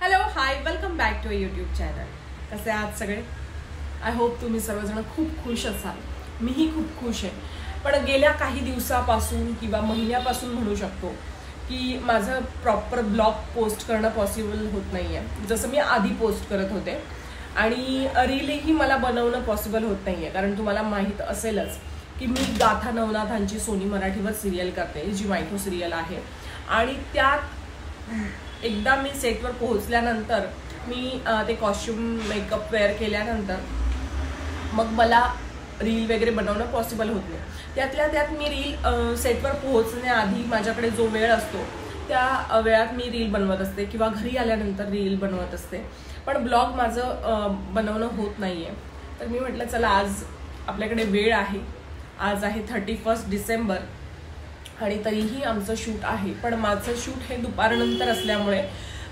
Hello hi welcome back to YouTube channel. कसे आहात सगळे? आय होप तुम्ही सर्वजण खूप खुश असाल. मीही खूप खुश आहे. पण गेल्या काही दिवसापासून किंवा महिन्यापासून म्हणू शकतो की माझं प्रॉपर ब्लॉग पोस्ट करणं पॉसिबल होत नाही आहे. जसं मी आधी पोस्ट करत होते आणि रीलही मला बनवणं पॉसिबल होत नाही आहे. कारण तुम्हाला माहीत असेलच की मी गाथा नवनाथांची सोनी मराठीवर सिरियल करते, जी मायथो सिरियल आहे. आणि त्यात एकदा मी सेटवर पोहोचल्यानंतर मी ते कॉस्ट्यूम मेकअप वेअर केल्यानंतर मग मला रील वगैरे बनवणं पॉसिबल होत नाही. त्यातल्या त्यात मी रील सेटवर पोहोचण्याआधी माझ्याकडे जो वेळ असतो त्या वेळात मी रील बनवत असते किंवा घरी आल्यानंतर रील बनवत असते. पण ब्लॉग माझं बनवणं होत नाही आहे. तर मी म्हटलं चला आज आपल्याकडे वेळ आहे. आज आहे 31 डिसेंबर आणि तरीही आमचं शूट आहे. पण माझं शूट हे दुपारनंतर असल्यामुळे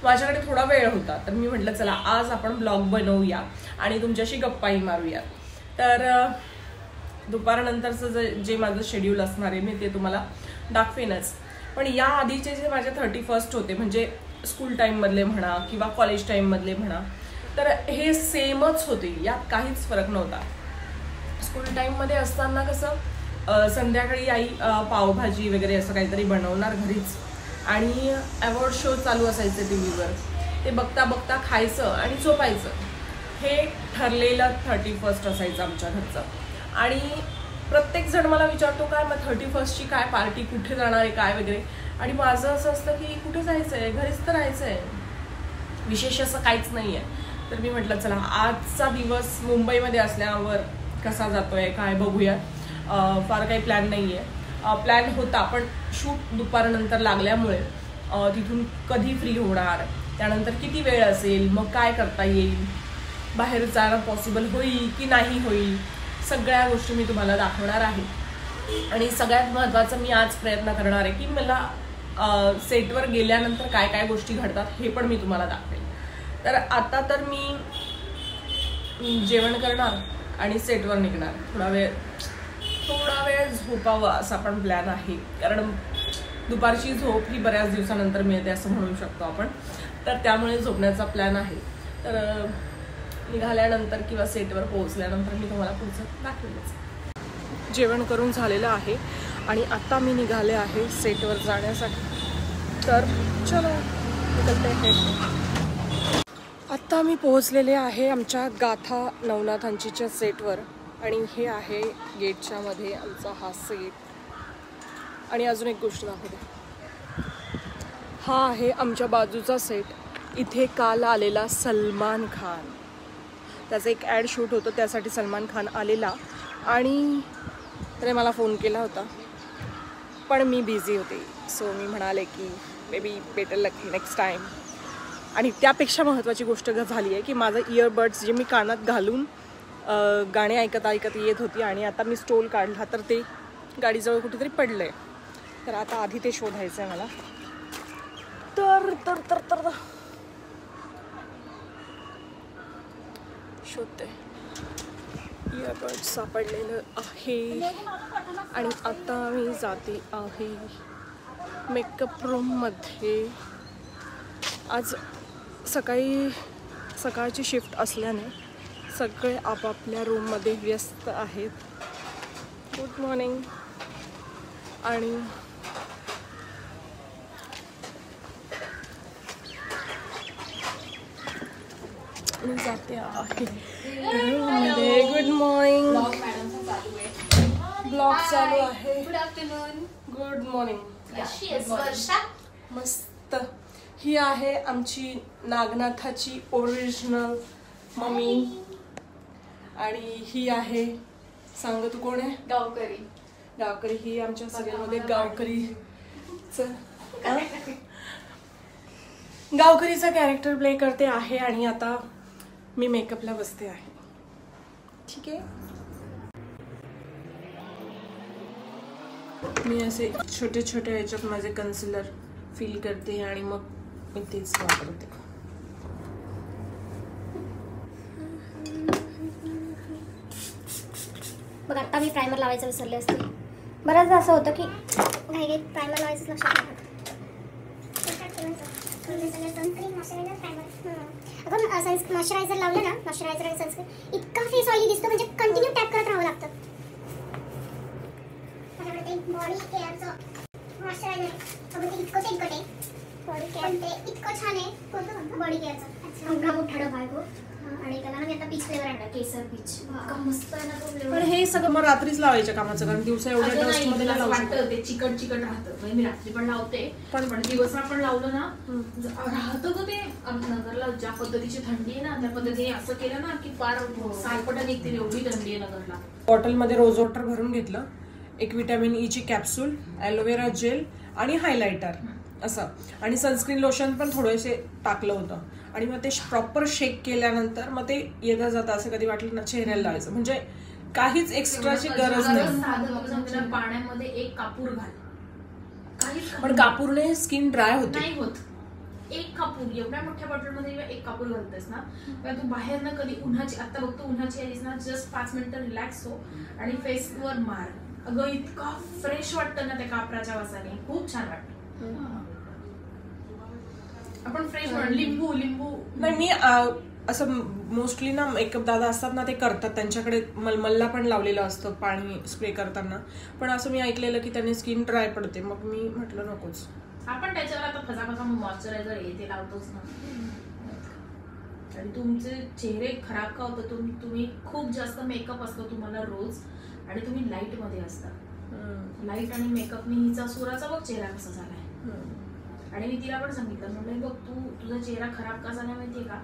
माझ्याकडे थोडा वेळ होता. तर मी म्हटलं चला आज आपण ब्लॉग बनवूया आणि तुमच्याशी गप्पाही मारूया. तर दुपारनंतरचं जे माझं शेड्यूल असणार आहे मी ते तुम्हाला दाखवेनच. पण या आधीचे जे माझे 31 होते म्हणजे स्कूल टाईममधले म्हणा किंवा कॉलेज टाईममधले म्हणा, तर हे सेमच होते. यात काहीच फरक नव्हता. स्कूल टाईममध्ये असताना कसं संध्याकाळी आई पावभाजी वगैरे असं काहीतरी बनवणार घरीच आणि अवॉर्ड शो चालू असायचे TV वर. ते बघता बघता खायचं आणि झोपायचं. हे ठरलेलं 31 असायचं आमच्या घरचं. आणि प्रत्येकजण मला विचारतो काय मग 31ची काय पार्टी, कुठे जाणार आहे काय वगैरे. आणि माझं असं असतं की कुठे जायचं आहे, घरीच तर राहायचं आहे, विशेष असं काहीच नाही आहे. तर मी म्हटलं चला आजचा दिवस मुंबईमध्ये असल्यावर कसा जातोय काय बघूया. फार काही प्लॅन नाही आहे. प्लॅन होता पण शूट दुपारनंतर लागल्यामुळे तिथून कधी फ्री होणार, त्यानंतर किती वेळ असेल, मग काय करता येईल, बाहेर जाणं पॉसिबल होईल की नाही होईल, सगळ्या गोष्टी मी तुम्हाला दाखवणार आहे. आणि सगळ्यात महत्त्वाचं मी आज प्रयत्न करणार आहे की मला सेटवर गेल्यानंतर काय काय गोष्टी घडतात हे पण मी तुम्हाला दाखवेल. तर आता तर मी जेवण करणार आणि सेटवर निघणार. थोडा वेळ झोपावं असा पण प्लॅन आहे. कारण दुपारची झोप ही बऱ्याच दिवसानंतर मिळते असं म्हणू शकतो आपण. तर त्यामुळे झोपण्याचा प्लॅन आहे. तर निघाल्यानंतर किंवा सेटवर पोहोचल्यानंतर मी तुम्हाला पुढचं दाखवेलच. जेवण करून झालेलं आहे आणि आता मी निघाले आहे सेटवर जाण्यासाठी. तर चलो निघते आहे. आत्ता मी पोहोचलेले आहे आमच्या गाथा नवनाथांचीच्या सेटवर आणि हे आहे गेटच्या मध्ये आमचा हा सेट. आणि अजून एक गोष्ट दाखवते. हा आहे आमच्या बाजूचा सेट. इथे काल आलेला सलमान खान, त्याचं एक ॲड शूट होतं, त्यासाठी सलमान खान आलेला आणि त्याने मला फोन केला होता पण मी बिझी होते. सो मी म्हणाले की may be better luck next time. आणि त्यापेक्षा महत्त्वाची गोष्ट झाली आहे की माझं इयरबड्स जे मी कानात घालून गाणे ऐकत ऐकत येत होती आणि आता मी स्टोल काढला तर ते गाडीजवळ कुठेतरी पडलं आहे. तर आता आधी ते शोधायचं आहे मला. तर तर तर तर शोधते. इयरबड्स सापडलेलं आहे आणि आता मी जाते आहे मेकअप रूममध्ये. आज सकाळची शिफ्ट असल्याने सगळे आपापल्या रूममध्ये व्यस्त आहेत. Good morning. आणि मी जाते आहे रूममध्ये. Good morning. ब्लॉग चालू आहे. Good afternoon. Good morning. मस्त. ही आहे आमची नागनाथाची ओरिजिनल मम्मी आणि ही आहे, सांग तू कोण आहे? गावकरी. ही आमच्या सिरियलमध्ये गावकरीचा कॅरेक्टर प्ले करते आहे. आणि आता मी मेकअपला बसते आहे. ठीक आहे. मी असे छोटे छोटे ह्याच्यात माझे कन्सिलर फिल करते आणि मग मी तेच वापरते. बघ आता मी प्रायमर लावायचं विसरले असते. बऱ्याचदा असं होतं की नाही प्रायमर लावायचं लक्षात नाही. मॉइश्चरायझर लावलं ना, मॉइश्चरायझर आणि सनस्क्रीन, इतका फेस ऑइली दिसतो, म्हणजे कंटिन्यू टॅप करत राहावं लागतं. माझ्याकडे ते बॉडी केअरचं मॉइश्चरायझर आहे, इतकं तेलकट आहे बॉडी केअर, ते इतकं छान आहे. कोणतं बॉडी केअरचं एवढा मोठा डबा आहे तो. आणि त्याला ना मी आता पीच फ्लेवर आणला, केसर पीच. मस्त आहे ना तो फ्लेवर. पण हे सगळं मग रात्रीच लावायचं कामाचं, कारण दिवसा एवढ्या डस्ट मध्ये लावू वाटतं ते चिकट चिकट राहतं. मी रात्री पण लावते, पण दिवसा पण लावलं ना राहतं का ते. नगरला ज्या पद्धतीची थंडी आहे ना, त्या पद्धतीने असं केलं ना की फार सायपटा निघते, एवढी थंडी आहे नगरला. बॉटलमध्ये रोज वॉटर भरून घेतलं, एक विटॅमिन ई ची कॅप्सूल, ॲलोवेरा जेल आणि हायलायटर असं, आणि सनस्क्रीन लोशन पण थोडेसे टाकलं होतं. आणि मग ते प्रॉपर शेक केल्यानंतर मग ते येता जाता असं कधी वाटलं ना चेहऱ्याला लावायचं, म्हणजे काहीच एक्स्ट्राची गरज नाही. पाण्यामध्ये एक कापूर घाल, पण कापूरने स्किन ड्राय होते. नाही होत. एक कापूर एवढ्या मोठ्या बॉटलमध्ये एक कापूर घालतेस ना, तर तू बाहेर ना कधी उन्हाची, आता बघतो उन्हाची आलीस ना, जस्ट 5 मिनिटं रिलॅक्स हो आणि फेसवर मार. अगं इतका फ्रेश वाटतं ना त्या कापराच्या वासाने, खूप छान वाटतं. आपण फ्रेश लिंबू नाही, मी असं मोस्टली ना मेकअप दादा असतात ना, ते करतात, त्यांच्याकडे मलमलला पण लावलेलं असतं पाणी स्प्रे करताना. पण असं मी ऐकलेलं की त्याने स्किन ड्राय पडते, मग मी म्हटलं नकोच. आपण त्याच्यावर आता फसाफसा मॉइश्चरायझर ते लावतोच ना. आणि तुमचे चेहरे खराब का होतं, तुम्ही खूप जास्त मेकअप असतो तुम्हाला रोज, आणि तुम्ही लाईट मध्ये असता. लाईट आणि मेकअपने हिचा सुराचा बघ चेहरा कसा झालाय. आणि मी तिला पण सांगितलं, म्हटलं बघ तुझा चेहरा खराब का झाला माहितीये का,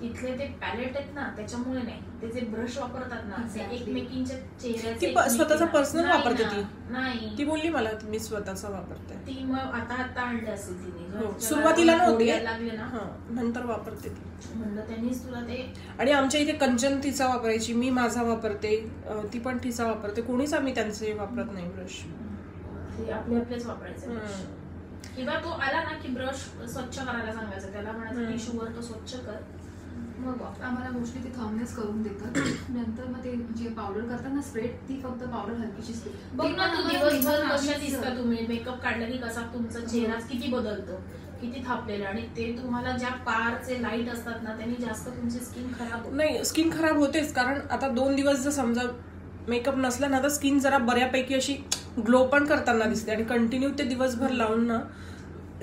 इथले ते पॅलेट आहेत ना त्याच्यामुळे नाही, ते जे ब्रश वापरतात ना ते एकमेकींच्या चेहऱ्याचे. स्वतःचा पर्सनल वापरते ती. नाही, ती बोलली मला मी स्वतःचा वापरते. ती मग आता आणलं असेल तिने, सुरुवातीला नव्हती लागले ना, नंतर वापरते ती. म्हणलं त्यांनीच तुला ते. आणि आमच्या इथे कंचन तिचा वापरायची, मी माझा वापरते, ती पण तिचा वापरते, कोणीच आम्ही त्यांचे वापरत नाही ब्रश. ते आपलेच वापरायचे. किंवा तो आला ना की ब्रश स्वच्छ करायला सांगायचं, त्याला म्हणायचं टिश्यूवर तो स्वच्छ कर. मग आम्हाला मोस्टली ते थंबनेल्स करून देतात, नंतर मग ते जे पावडर करतात ना स्प्रे, ती फक्त पावडर हलकीशी असते. बघ ना तू दिवसभर कशा दिसता, तुम्ही मेकअप काढला की कसा तुमचा चेहरा किती बदलतो, किती थापलेलं. आणि ते तुम्हाला ज्या पारचे लाईट असतात ना त्यांनी जास्त तुमची स्किन खराब होते. नाही, स्किन खराब होतेच, कारण आता 2 दिवस जर समजा मेकअप नसला ना तर स्किन जरा बऱ्यापैकी अशी ग्लो पण करताना दिसते, आणि कंटिन्यू ते दिवसभर लावून ना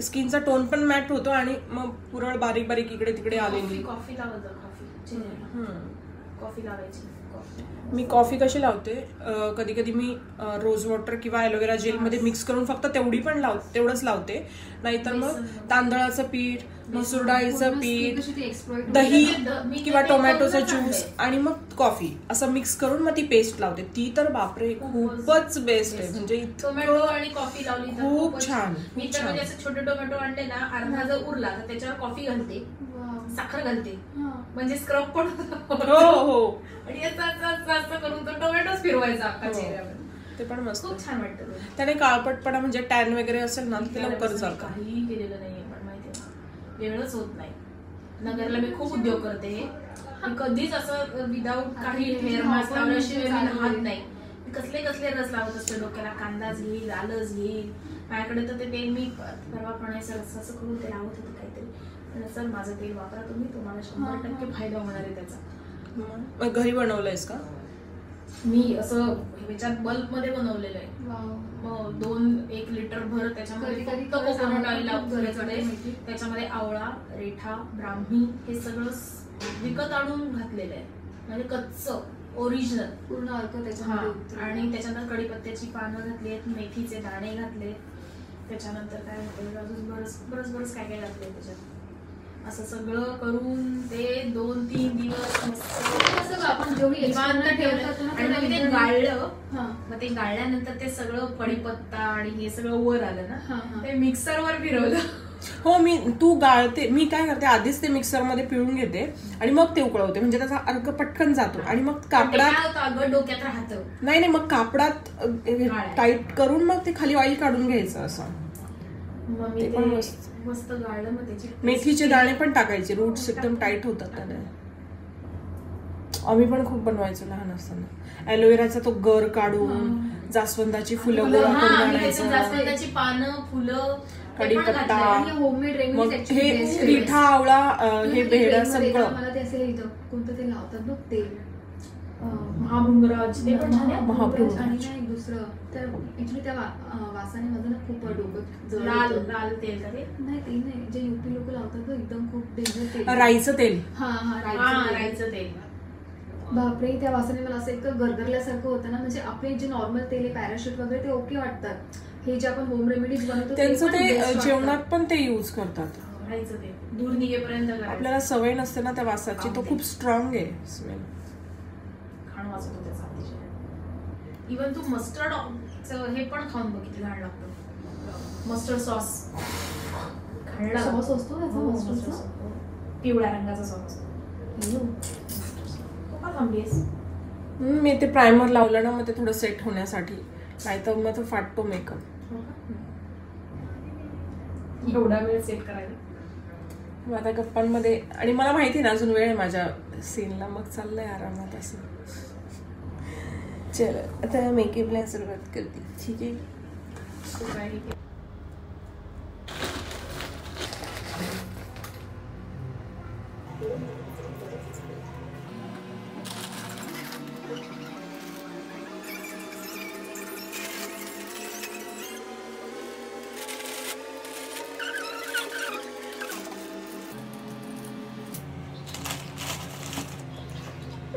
स्किनचा टोन पण मॅट होतो, आणि मग पुरळ बारीक बारीक इकडे तिकडे आलेली. कॉफी लावत, कॉफी लावायची. मी कॉफी कशी लावते, कधी कधी मी रोज वॉटर किंवा ॲलोवेरा जेल मध्ये मिक्स करून फक्त तेवढंच लावते. नाहीतर मग तांदळाचं पीठ, मसूर डाळीचं पीठ, दही किंवा टोमॅटोचा ज्यूस आणि मग कॉफी असं मिक्स करून मग ती पेस्ट लावते. ती तर बापरे खूपच बेस्ट आहे, म्हणजे टोमॅटो आणि कॉफी लावली खूप छान. मी तर म्हणजे असे छोटे टोमॅटो आणले ना, अर्धा जर उरला तर त्याच्यावर कॉफी घालते, साखर घालते, म्हणजे स्क्रब पण हो. आणि जास्त करून तो टोमॅटोच फिरवायचा अख्खा चेहऱ्यावर. ते पण मस्त, खूप छान वाटतं. त्याने काळपटपणा म्हणजे टॅन वगैरे असेल ना ते लवकर जातं. काहीही केलेलं नाहीये, पण माहितीये वेळच होत नाही. नगरला मी खूप उद्योग करते, मी कधीच असं विदाऊट काही हेअर मास्क लावल्याशिवाय मी राहत नाही. मी कसले रस लावत असते डोक्याला, कांदाच घेईल, आलंच घेईल. माझ्याकडे तर ते तेल मी परवा म्हणायचं असं करून ते लावत होते काहीतरी. सर माझं तेल वापरा तुम्हाला 100% फायदा होणार आहे त्याचा. घरी बनवलंयस का? मी असं ह्याच्यात बल्ब मध्ये बनवलेलं आहे. 1 लिटर भर त्याच्यामध्ये कोकोनट ऑइल लावतो, त्याच्यामध्ये आवळा, रेठा, ब्राह्मी हे सगळं विकत आणून घातलेलं आहे, म्हणजे कच्चं ओरिजिनल पूर्ण अर्क त्याच्यामध्ये. आणि त्याच्यानंतर कढीपत्त्याची पानं घातली आहेत, मेथीचे दाणे घातले, त्याच्यानंतर काय घातलं अजून बरंच काय घातलंय त्याच्यात. असं सगळं करून ते 2-3 दिवस आपण जेवढी ठेवलं आणि मग ते गाळलं. मग ते गाळल्यानंतर ते सगळं कढीपत्ता आणि हे सगळं वर आलं ना, ते मिक्सरवर फिरवलं. हो, तू गाळते, मी काय करते आधीच ते मिक्सर मध्ये पिळून घेते आणि मग ते उकळवते, म्हणजे त्याचा अर्क पटकन जातो. आणि मग कापडात अगं डोक्यात राहतं. नाही, मग कापडात टाईट करून मग ते खाली ऑइल काढून घ्यायचं असं. ते पण मस्त गाळलं. मग त्याची मेथीचे दाणे पण टाकायचे, रूट्स एकदम टाईट होतात त्याने. आम्ही पण खूप बनवायचो लहान असताना. ॲलोवेराचा तो गर काढून जास्वंदाची फुलं गोळा करून आणायचं, जास्वंदाची पानं, फुलं कढीपत्ता, होममेड मग रेमेडीज हे रिठा, आवळा, हे भेड सगळं. मला ते असे कोणतं ते लावतात बघ तेल, महाभृंगराज, ते पण छान आहे. महाभृंगराज. आणि ना एक दुसरं तर ऍक्च्युली त्या वासाने माझं ना खूप डोकं जड लाल होतं. लाल तेल का ते? नाही ते नाही, जे युपी लोक लावतात ना एकदम खूप डेंजर तेल. राईचं तेल. हा राईचं तेल. बापरे, त्या वासाने मला असं एक गरगरल्यासारखं होतं ना. म्हणजे आपले जे नॉर्मल तेल आहे पॅराशूट वगैरे ते ओके वाटतात, हे जे आपण होम रेमेडीज बनवतो त्यांचं पण ते best वाटतात. जेवणात पण ते यूज करतात. राईचं तेल दूर निघेपर्यंत करायचं. आपल्याला सवय नसते ना त्या वासाची, तो खूप स्ट्रॉंग आहे स्मेल. खाण वाजतो त्याचा अतिशय. इव्हन तू मस्टर्ड हे पण खाऊन बघ, किती घाण लागतं. मस्टर्ड सॉस खाल्ला. सॉस असतो त्याचा हो, mustard mustard चा? sauce. पिवळ्या रंगाचा सॉस. का थांबलीस? मी ते प्रायमर लावलं ना, मग ते थोडं सेट होण्यासाठी, नाहीतर मग तो फाटतो मेकअप. एवढा वेळ सेट करायला. मग आता गप्पांमध्ये, आणि मला माहिती ना अजून वेळ आहे माझ्या सीनला, मग चाललंय आरामात असं. चल आता मेकअपला सुरुवात करते. ठीक आहे.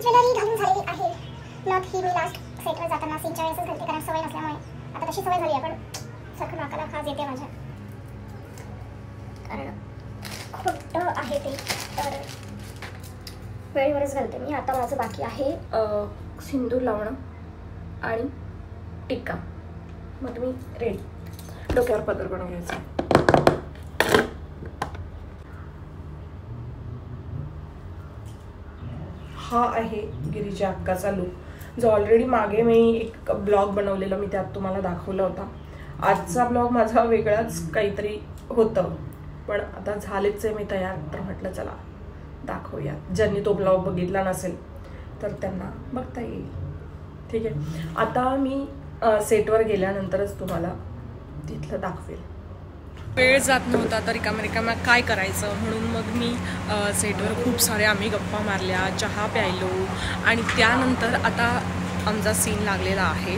ज्वेलरी घालून झालेली आहे. नथ ही मी लास्ट सेटवर जाताना सीनच्या वेळेसच घालते, कारण सवय नसल्यामुळे. आता तशी सवय झाली आहे, पण सारखं नाकाला खाज येते माझ्या, कारण खोटं आहे ते, तर वेळेवरच घालते मी. आता माझं बाकी आहे सिंदूर लावणं आणि टिक्का. मग मी रेडी. डोक्यावर पदर पण घ्यायचा. हा आहे गिरीजा अक्काचा लुक, जो ऑलरेडी मागे मी एक ब्लॉग बनवलेला, मी त्यात तुम्हाला दाखवला होता. आजचा ब्लॉग माझा वेगळाच काहीतरी होतं, पण आता झालेच आहे मी तयार, तर म्हटलं चला दाखवूया. ज्यांनी तो ब्लॉग बघितला नसेल तर त्यांना बघता येईल. ठीक आहे. आता मी सेटवर गेल्यानंतरच तुम्हाला तिथलं दाखवेल. वेळ जात नव्हता तर रिकाम्या काय करायचं, म्हणून मग मी सेटवर खूप सारे आम्ही गप्पा मारल्या, चहा प्यायलो, आणि त्यानंतर आता आमचा सीन लागलेला आहे,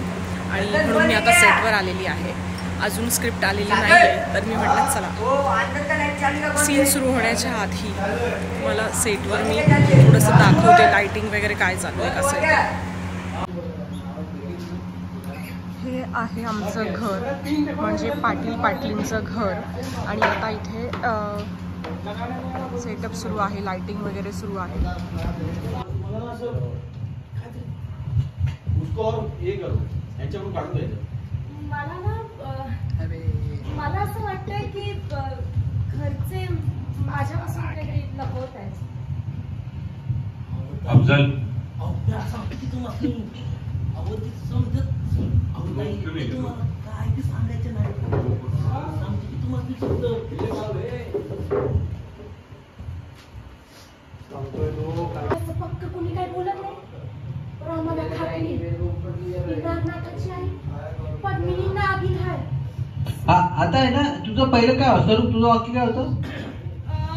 आणि म्हणून मी आता सेटवर आलेली आहे. अजून स्क्रिप्ट आलेली नाही आहे, तर मी म्हटलं चला सीन सुरू होण्याच्या आधी मला सेटवर मी थोडंसं दाखवते लाईटिंग वगैरे काय चालू आहे कसं आहे. हे आहे आमचं घर, म्हणजे पाटीलींचं घर, आणि आता इथे सेटअप सुरू आहे, लाइटिंग वगैरे सुरू आहे. मला असं वाटतंय की घरचे माझ्यापासून काहीतरी लपवत आहेत. अफजल फक्त कुणी काय बोलत नाही, पण आम्हाला खात्री नाटकाची आहे, पद्मिनी नागिन आहे. आता आहे ना, तुझं पहिलं काय स्वरूप, तुझं वाक्य काय होतं?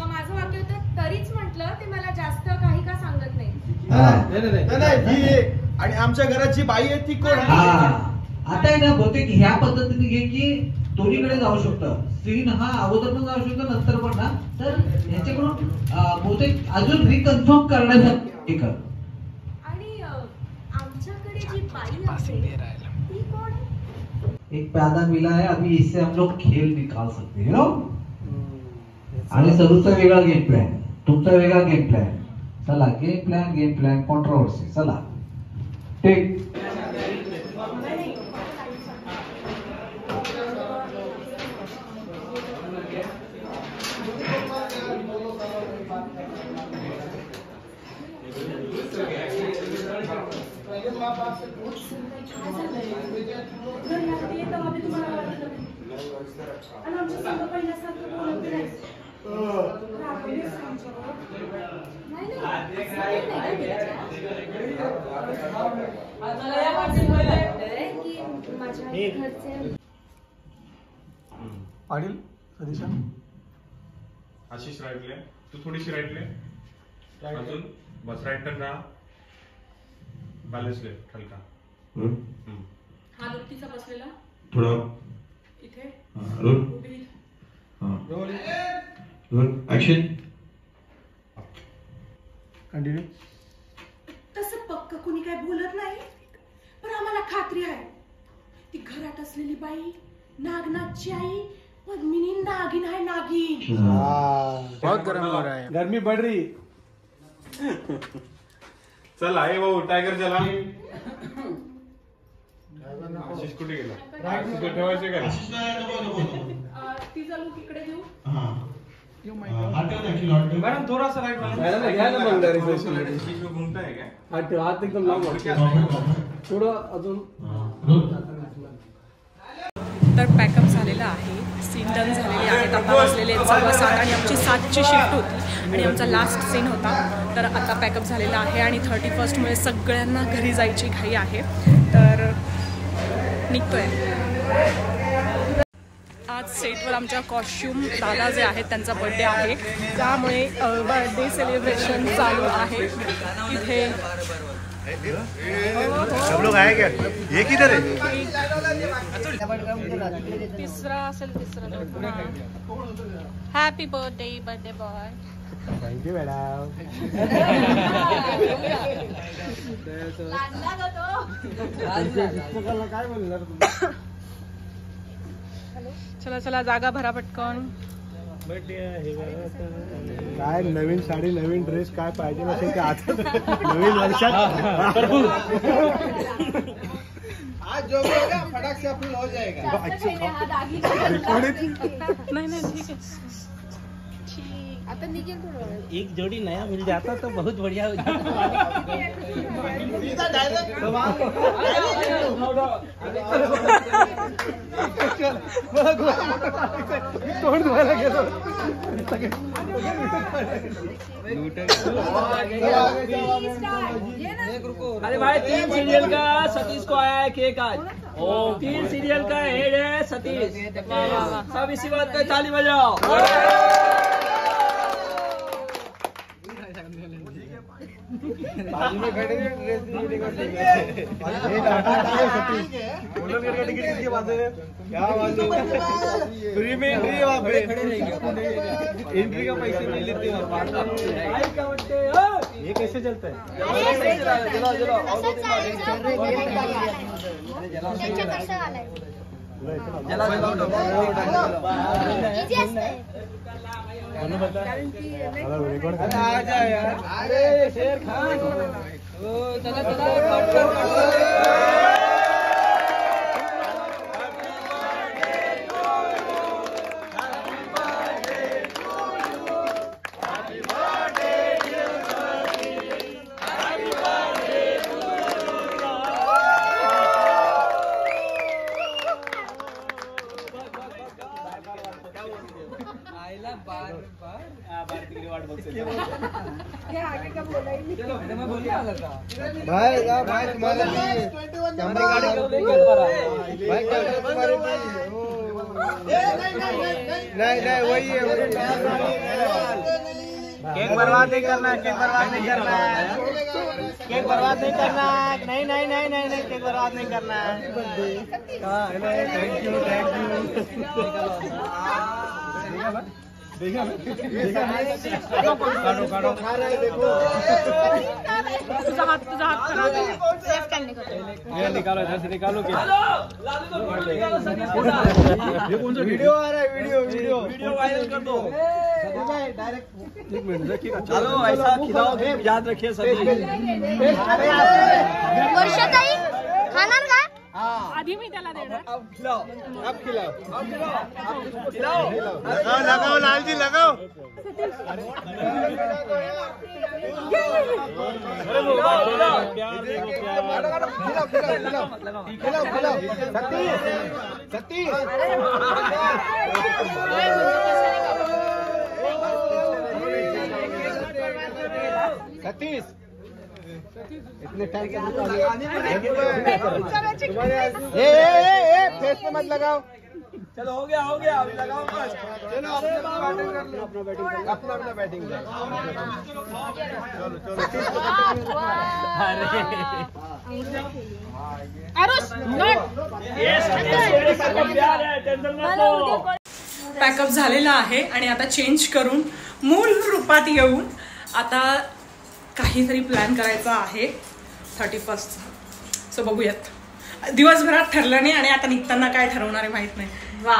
माझं वाक्य होतं तरीच म्हटलं ते मला जास्त काही का सांगत नाही. आणि आमच्या घराची बाई आहे ती कोण? आता आहे ना, बहुतेक ह्या पद्धतीने घे की दोन्हीकडे जाऊ शकतं. सीन हा अगोदर पण जाऊ शकतो, नंतर पण ना, तर ह्याच्याकडून बहुतेक अजून रिकन्फर्म करण्यासाठी कर. आणि आमच्याकडे जी बाई असते ती कोण? एक प्यादा मिला है, अभी इससे हम लोग खेल निकाल सकते हैं, नो? आणि सरूचा वेगळा गेम प्लॅन, तुमचा वेगळा गेम प्लॅन. चला गेम प्लॅन कॉन्ट्रोवर्सी. चला टेक. आणि आमच्या संघ पहिल्यासारखं बोलत नाही. पाटील सतीशा आशिष राईटले, तू थोडीशी राईटले, अजून बस राईट टर्न राहा, बॅलन्स ले हलका. हा लुटीचा बसलेला थोडा इथे रोल उभी. Roll action. कंटिन्यू. तसं पक्क कुणी काय बोलत नाही, पण आम्हाला खात्री आहे ती घरात असलेली बाई नागनाथची आई पद्मिनी नागिन आहे, नागिन. बहुत गर्म हो रहा है, गर्मी बढ़ रही. चला हे भाऊ टायगर चला. आशिष कुठे गेला? तिथे ठेवायचे का? तिचा लुक इकडे देऊ. मैडम थोड़ा सा राइट घूमता है क्या? हाथ एकदम लांब थोडं अजून. तर पॅकअप झालेला आहे, सीन डन झालेले आहेत. आता वाजलेले 7:15 आणि आमची 7ची शिफ्ट होती आणि आमचा लास्ट सीन होता. तर आता पॅकअप झालेला आहे आणि 31मुळे सगळ्यांना घरी जायची घाई आहे. तर निघतोय. आज सेटवर आमच्या कॉस्ट्युम दादा जे आहेत त्यांचा बर्थडे आहे, त्यामुळे बर्थडे सेलिब्रेशन चालू आहे इथे. सब लोग आए क्या? ये किधर है? तिसरा असेल, तिसरा. Happy birthday birthday boy. Thank you madam. काय बोलणार? चला चला जागा भरा पटकन. काय नवीन साडी नवीन ड्रेस काय पाहिजे नसेल ते आता नवीन वर्षात आज जो भी होगा फटाक से फुल हो जाएगा. नहीं नहीं ठीक है. एक जोड़ी नया मिल जाता तो बहुत बढ़िया हो जाता. तोड़ धुवायला गेलो. अरे भाई 3 सीरियल का सतीश को आया है केक आज. 3 सीरियल का हेड है सतीश. सब इसी बात पे ताली बजाओ. बाजू में खड़े ड्रेस टिकट किसके पास है? क्या बाजू फ्री में एंट्री है वहाँ पे. एंट्री का पैसे नहीं लेते वहाँ. ये कैसे चलता है? रिकॉर्ड आ जा यार. अरे शेर खान. चला भाई तुम्हारे नहीं वही है. केक बर्बाद नहीं करना. केक बर्बाद नहीं करना. केक बर्बाद नहीं करना. नहीं केक बर्बाद नहीं करना है. Thank you. देखा काटो तुझा हात खराब आहे. ये निकालो इधर से. निकालो क्या? ये कौन सा वीडियो आ रहा है? वीडियो वायरल कर दो. डायरेक्ट एक मिनट देखिए. चलो ऐसा खिलाओगे याद रखिए सभी. वर्षाताई खाणार का? आधी मी त्याला देणार. अब खिलाओ. लगाओ लालजी लगाओ. सतीश इतने टाइम फेस पे मत लगाओ. चलो हो गया अभी लगाओ बस। चलो अपना बैटिंग पॅकअप झालेला आहे आणि आता चेंज करून मूळ रूपात येऊन आता काहीतरी प्लॅन करायचा आहे 31st. सो बघूयात, दिवसभरात ठरलं नाही आणि आता निघताना काय ठरवणार आहे माहित नाही. वा